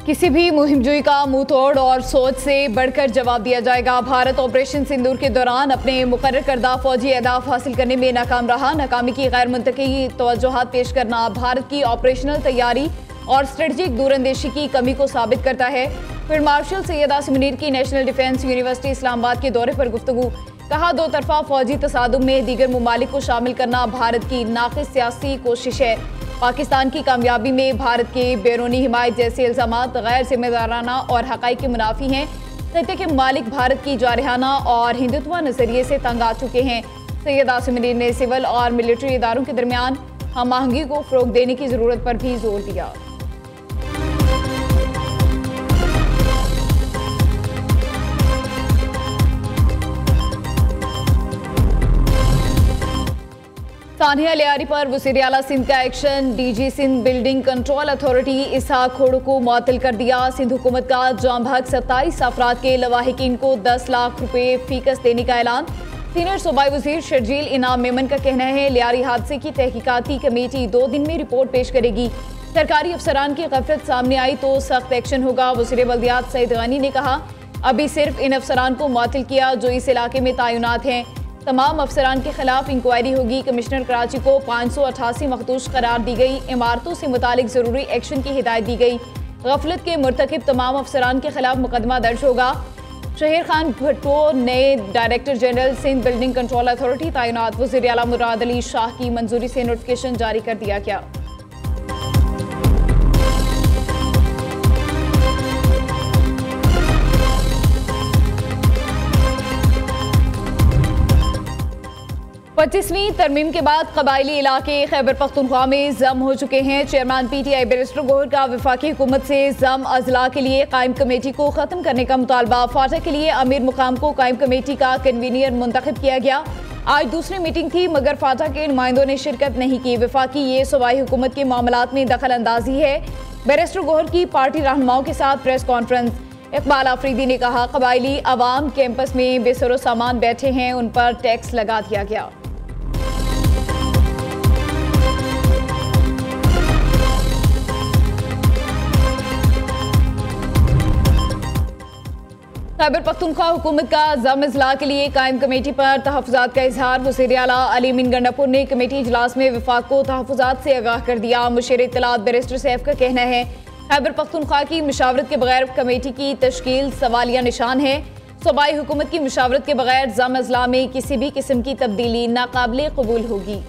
किसी भी मुहिमजोई का मुंह तोड़ और सोच से बढ़कर जवाब दिया जाएगा। भारत ऑपरेशन सिंदूर के दौरान अपने मुकर्रर करदा फौजी अहदाफ हासिल करने में नाकाम रहा। नाकामी की गैर मुंतकी तवज्जुहात पेश करना भारत की ऑपरेशनल तैयारी और स्ट्रेटजिक दूरंदेशी की कमी को साबित करता है। फिल्ड मार्शल सैयद आसिम मुनीर की नेशनल डिफेंस यूनिवर्सिटी इस्लामाबाद के दौरे पर गुफ्तगू। कहा, दो तरफा फौजी तसादुम में दीगर ममालिक को शामिल करना भारत की नाक़िस सियासी कोशिश है। पाकिस्तान की कामयाबी में भारत के बैरूनी हिमायत जैसे इल्ज़ामात गैर जिम्मेदाराना और हक़ाइक़ के मुनाफी हैं। खत्ते के ममालिक भारत की जारहाना और हिंदुत्व नज़रिए से तंग आ चुके हैं। सैयद आसिम मुनीर ने सिविल और मिलिट्री इदारों के दरमियान हम आहंगी को फ़रोग़ देने की ज़रूरत पर भी जोर दिया। सानिया लियारी पर वज़ीर आला सिंध का action. DG Sindh building control authority Ishaq Khoru को मुअत्तल कर दिया। सिंध हुकूमत का जाम भाग 27 अफराद के लवाहिकीन को 10 लाख रुपए फीकस देने का ऐलान। सीनियर सूबाई वज़ीर शर्जील इनाम मेमन का कहना है, लियारी हादसे की तहकीकाती कमेटी 2 दिन में रिपोर्ट पेश करेगी। सरकारी अफसरान की गफलत सामने आई तो सख्त एक्शन होगा। वज़ीर बल्दियात सईद गनी ने कहा, अभी सिर्फ इन अफसरान को मुअत्तल किया जो इस इलाके में तैनात हैं। तमाम अफसरान के खिलाफ इंक्वायरी होगी। कमिश्नर कराची को 588 मखदूश करार दी गई। इमारतों से मुतालिक जरूरी एक्शन की हिदायत दी गई। गफलत के मुर्तकिब तमाम अफसरान के खिलाफ मुकदमा दर्ज होगा। शहीर खान भट्टो नए director general Sindh building control authority तैनात। वज़ीर आला मुराद अली शाह की मंजूरी से नोटिफिकेशन जारी कर दिया गया। पच्चीसवीं तरमीम के बाद कबायली इलाके खैबर पख्तूनख्वा में जम हो चुके हैं। चेयरमैन PTI बैरिस्टर गौहर का वफाकी हुकूमत से जम अजला के लिए कायम कमेटी को ख़त्म करने का मुतालबा। फाटा के लिए अमीर मुकाम को कायम कमेटी का कन्वीनियर मुंतखब किया गया। आज दूसरी मीटिंग थी मगर फाटा के नुमाइंदों ने शिरकत नहीं की। वफाकी ये सूबाई हुकूमत के मामलात में दखल अंदाजी है। बैरिस्टर गौहर की पार्टी रहनुमाओं के साथ प्रेस कॉन्फ्रेंस। इकबाल आफरीदी ने कहा, कबायली अवाम कैंपस में बेसरो सामान बैठे हैं, उन पर टैक्स लगा दिया गया। खैबर पख्तूनख्वा हुकूमत का जम इजला के लिए कायम कमेटी पर तहफ़्फ़ुज़ात का इजहार। वज़ीर आला अली मीन गंडापुर ने कमेटी इजलास में वफाक को तहफ़्फ़ुज़ात से आगाह कर दिया। मुशीर इत्तलात बैरिस्टर सैफ का कहना है, खैबर पख्तूनख्वा की मुशावरत के बगैर कमेटी की तश्कील सवालिया निशान है। सूबाई हुकूमत की मुशावरत के बगैर जम इजला में किसी भी किस्म की तब्दीली नाकाबिले कबूल होगी।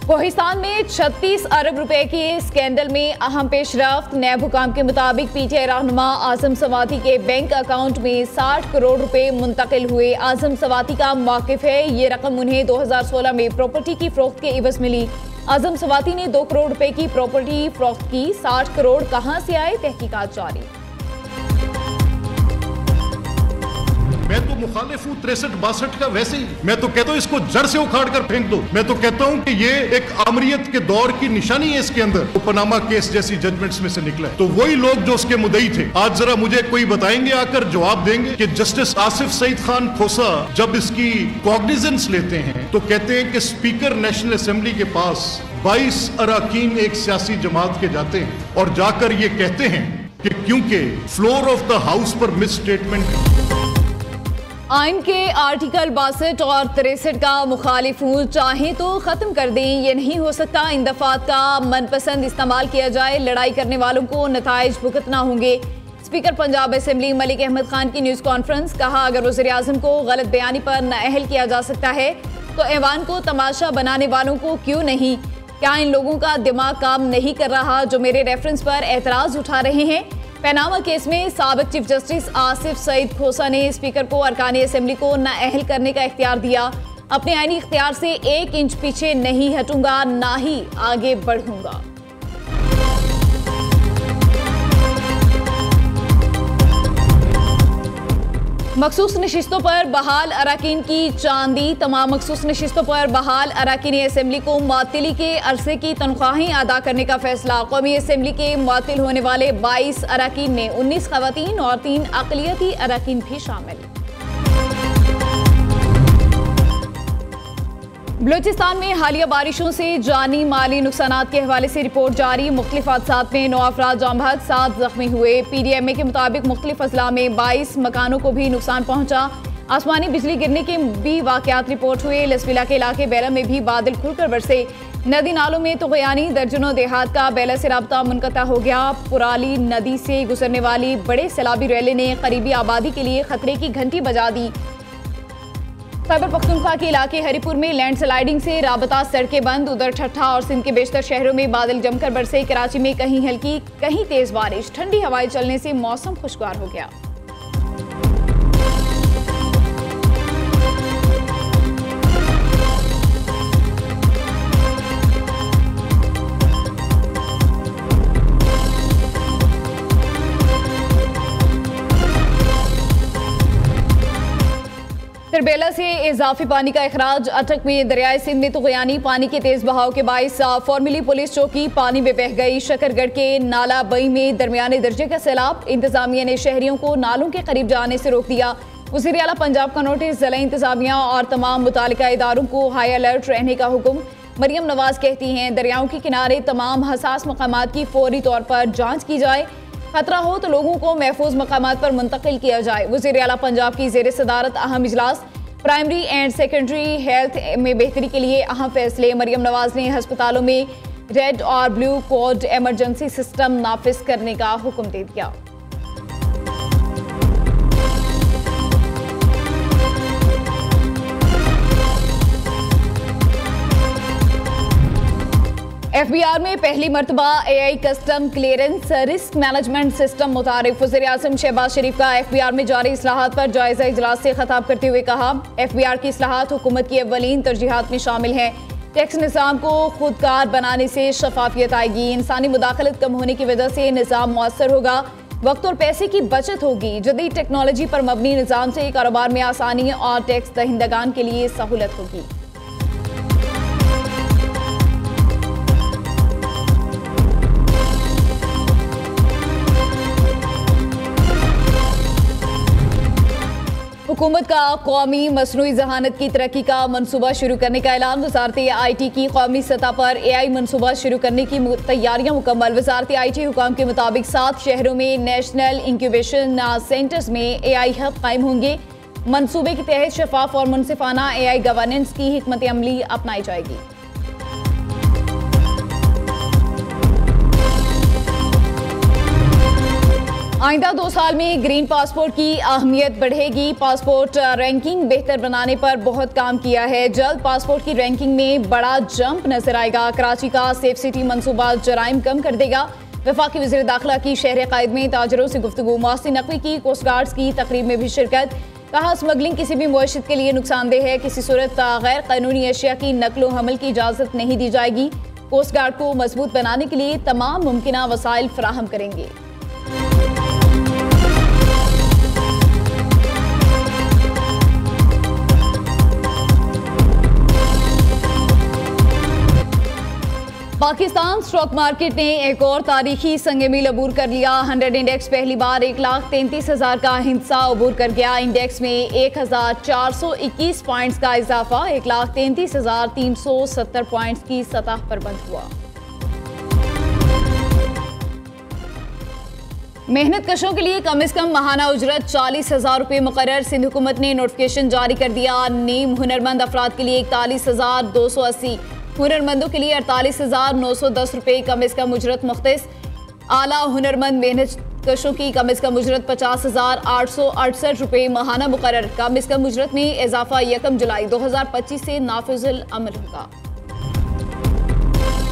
कोहिस्तान में 36 अरब रुपए के स्कैंडल में अहम पेशरफ्त। नैब हुकाम के मुताबिक PTI रहनुमा आजम सवाती के बैंक अकाउंट में 60 करोड़ रुपए मुंतकिल हुए। आजम सवाती का मौक़िफ़ है, ये रकम उन्हें 2016 में प्रॉपर्टी की फ़रोख्त के इवज़ मिली। आजम सवाती ने 2 करोड़ रुपए की प्रॉपर्टी फ़रोख्त की। 60 करोड़ कहाँ से आए, तहकीकात जारी। मैं तो मुखालिफ हूँ 63-62 का। वैसे ही मैं तो कहता हूँ इसको जड़ से उखाड़ कर फेंक दो। मैं तो कहता हूँ कि ये एक आमरीत के दौर की निशानी है। इसके अंदर तो पनामा केस जैसी जजमेंट्स में से निकला है। तो वही लोग जो उसके मुद्दई थे, आज जरा मुझे कोई बताएंगे, आकर जवाब देंगे कि जस्टिस आसिफ सईद खान खोसा जब इसकी कॉग्निजेंस लेते हैं तो कहते हैं कि स्पीकर नेशनल असेंबली के पास 22 अराकीन एक सियासी जमात के जाते हैं और जाकर ये कहते हैं कि क्योंकि फ्लोर ऑफ द हाउस पर मिस स्टेटमेंट। आइन के आर्टिकल 62 और 63 का मुखालिफ हूँ, चाहें तो ख़त्म कर दें। ये नहीं हो सकता इन दफ़ात का मनपसंद इस्तेमाल किया जाए। लड़ाई करने वालों को नताइज भुगतना होंगे। स्पीकर पंजाब असेंबली मलिक अहमद खान की न्यूज़ कॉन्फ्रेंस। कहा, अगर वज़ीर आज़म को गलत बयानी पर नाअहल किया जा सकता है तो ऐवान को तमाशा बनाने वालों को क्यों नहीं? क्या इन लोगों का दिमाग काम नहीं कर रहा जो मेरे रेफरेंस पर एतराज़ उठा रहे हैं? पनामा केस में साबिक चीफ जस्टिस आसिफ सईद खोसा ने स्पीकर को अरकान असेंबली को नाअहल करने का इख्तियार दिया। अपने आईनी इख्तियार से 1 इंच पीछे नहीं हटूंगा, ना ही आगे बढ़ूंगा। मखसूस नशिस्तों पर बहाल अराकीन की चांदी। तमाम मखसूस नशिस्तों पर बहाल अराकीन असेंबली को मुअत्तली के अरसे की तनख्वाहें अदा करने का फैसला। कौमी असेंबली के मुअत्तल होने वाले 22 अराकीन में 19 खवातीन और 3 अक़लियती अराकीन भी शामिल। बलूचिस्तान में हालिया बारिशों से जानी माली नुकसानात के हवाले से रिपोर्ट जारी। मुख्तलिफ हादसात में 9 अफराद जाँ बहक, 7 जख्मी हुए। PDMA के मुताबिक मुख्तलिफ अजला में 22 मकानों को भी नुकसान पहुंचा। आसमानी बिजली गिरने के भी वाकयात रिपोर्ट हुए। लसबिला के इलाके बेला में भी बादल खुलकर बरसे। नदी नालों में तुग़यानी, दर्जनों देहात का बेला से राब्ता मुनक़ता हो गया। पुराली नदी से गुजरने वाली बड़े सैलाबी रैले ने करीबी आबादी के लिए खतरे की घंटी बजा दी। खैबर पख्तूनख्वा के इलाके हरिपुर में लैंडस्लाइडिंग से राबता सड़कें बंद। उधर ठट्ठा और सिंध के बेशतर शहरों में बादल जमकर बरसे। कराची में कहीं हल्की कहीं तेज बारिश। ठंडी हवाएं चलने से मौसम खुशगवार हो गया। तरबेला से इजाफी पानी का अखराज। अटक में दरियाए सिंध में तुग़यानी, पानी के तेज बहाव के बाइस फॉर्मली पुलिस चौकी पानी में बह गई। शकरगढ़ के नाला बई में दरमियाने दर्जे का सैलाब। इंतजामिया ने शहरियों को नालों के करीब जाने से रोक दिया। वज़ीर आला पंजाब का नोटिस। ज़िला इंतजामिया और तमाम मुतालिका इदारों को हाई अलर्ट रहने का हुक्म। मरियम नवाज कहती हैं दरियाओं के किनारे तमाम हसास मकामात की फौरी तौर पर जाँच की जाए। खतरा हो तो लोगों को महफूज मकामात पर मुंतकिल किया जाए। वज़ीर आला पंजाब की ज़ेर सदारत अहम इजलास। प्राइमरी एंड सेकेंडरी हेल्थ में बेहतरी के लिए अहम फैसले। मरियम नवाज ने अस्पतालों में रेड और ब्लू कोड एमरजेंसी सिस्टम नाफिज करने का हुक्म दे दिया। FBR में पहली मरतबा AI custom clearance risk management system मुतारिफ। वज़ीर आज़म शहबाज शरीफ का FBR में जारी इस्लाहात पर जायजा इजलास से खिताब करते हुए कहा, FBR की इस्लाहात हुकूमत की अव्वलीन तरजीहात में शामिल हैं। टैक्स निज़ाम को खुदकार बनाने से शफाफियत आएगी। इंसानी मुदाखलत कम होने की वजह से निज़ाम मुअस्सर होगा। वक्त और पैसे की बचत होगी। जदीद टेक्नोलॉजी पर मबनी निज़ाम से कारोबार में आसानी और टैक्स दहिंदगान के लिए सहूलत होगी। हुकूमत का कौमी मसनूई जहानत की तरक्की का मनसूबा शुरू करने का ऐलान। वज़ारत IT की कौमी सतह पर AI मनसूबा शुरू करने की तैयारियां मुकम्मल। वज़ारत IT हुकाम के मुताबिक 7 शहरों में नेशनल इंक्यूबेशन सेंटर्स में AI हब कायम होंगे। मनसूबे के तहत शफाफ और मुनसिफाना AI गवर्नेंस की हिकमत अमली अपनाई जाएगी। आइंदा 2 साल में ग्रीन पासपोर्ट की अहमियत बढ़ेगी। पासपोर्ट रैंकिंग बेहतर बनाने पर बहुत काम किया है। जल्द पासपोर्ट की रैंकिंग में बड़ा जंप नजर आएगा। कराची का सेफ सिटी मनसूबा जराइम कम कर देगा। वफाकी वज़ीर दाखिला की शहर कायद में ताजरों से गुफ्तगू। मौसी नकवी की कोस्ट गार्ड्स की तकरीब में भी शिरकत। कहा स्मगलिंग किसी भी मुआशियत के लिए नुकसानदेह है। किसी सूरत गैर कानूनी अशिया की नकलो हमल की इजाज़त नहीं दी जाएगी। कोस्ट गार्ड को मजबूत बनाने के लिए तमाम मुमकिन वसाइल फराहम करेंगे। पाकिस्तान स्टॉक मार्केट ने एक और तारीखी संग-ए-मील अबूर कर लिया। 100 इंडेक्स पहली बार 1,33,000 का हिस्सा अबूर कर गया। इंडेक्स में 1,421 पॉइंट्स का इजाफा 1,33,370 पॉइंट्स की सतह पर बंद हुआ। मेहनत कशों के लिए कम से कम माहाना उजरत 40,000 रुपये मुकर्रर। सिंध हुकूमत ने नोटिफिकेशन जारी कर दिया। नीम हुनरमंद अफराद के लिए 41,280, हुनरमंदों के लिए 48,910 रुपये कम से कम उजरत मुख्तस। आला हुनरमंद मेहनत कशों की कम से कम उजरत 50,868 रुपये माहाना मुकर्रर। कम से कम उजरत में इजाफा 1 जुलाई 2025 से नाफिजुल अमल होगा।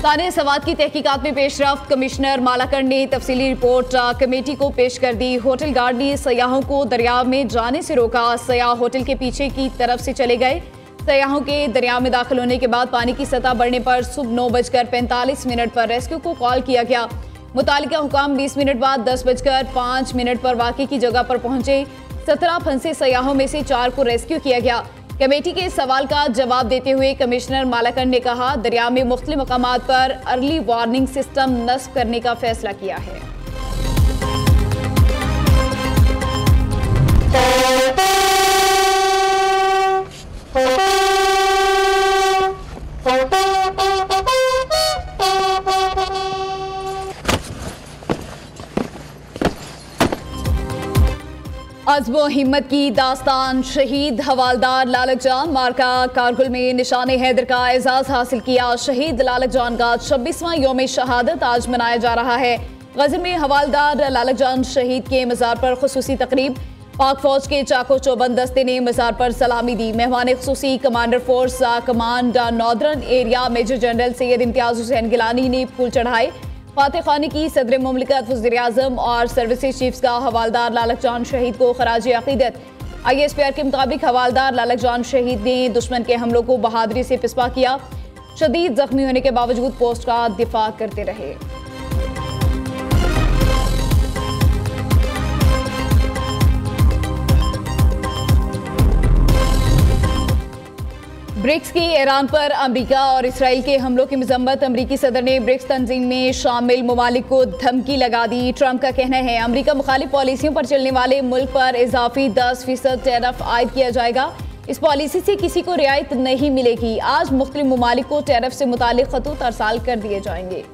ताने सवाद की तहकीकात में पेशरफ्त। कमिश्नर मालाकंड ने तफसीली रिपोर्ट कमेटी को पेश कर दी। होटल गार्ड ने सयाहों को दरिया में जाने से रोका। सयाह होटल के पीछे की तरफ से चले गए। सयाहों के दरिया में दाखिल होने के बाद पानी की सतह बढ़ने पर सुबह 9:45 पर रेस्क्यू को कॉल किया गया। मुतालिका हुकाम 20 मिनट बाद 10:05 पर वाक़े की जगह पर पहुंचे। 17 फंसे सयाहों में से 4 को रेस्क्यू किया गया। कमेटी के सवाल का जवाब देते हुए कमिश्नर मालाकंड ने कहा, दरिया में मुख्तलिफ मकामात पर अर्ली वार्निंग सिस्टम नस्ब करने का फैसला किया है। अज़्म हिम्मत की दास्तान, शहीद हवालदार लालक जान मार्का कारगिल में निशाने हैदर का एजाज हासिल किया। शहीद लालक जान का 26वां यौम शहादत आज मनाया जा रहा है। गज़नी में हवालदार लालक जान शहीद के मज़ार पर खुसूसी तकरीब। पाक फौज के चाको चौबंद दस्ते ने मज़ार पर सलामी दी। मेहमान खुसूसी commander force command northern area major general Syed Imtiaz Hussain Gilani ने फूल चढ़ाए। फातह खानी की सदर मुमलिकत वज़ीर आज़म और सर्विसेज चीफ्स का हवालदार लालक जान शहीद को खराज अकीदत। ISPR के मुताबिक हवालदार लालक जान शहीद ने दुश्मन के हमलों को बहादुरी से पिस्पा किया। शदीद जख्मी होने के बावजूद पोस्ट का दिफा करते रहे। ब्रिक्स की ईरान पर अमेरिका और इसराइल के हमलों की मजम्मत। अमेरिकी सदर ने ब्रिक्स तंजीम में शामिल ममालिक को धमकी लगा दी। ट्रंप का कहना है अमेरिका मुखालिफ पॉलिसियों पर चलने वाले मुल्क पर इजाफी 10% टैरिफ आयद किया जाएगा। इस पॉलिसी से किसी को रियायत नहीं मिलेगी। आज मुख्तलिफ ममालिक को टैरिफ से मुतालिक खतूत अरसाल कर दिए जाएंगे।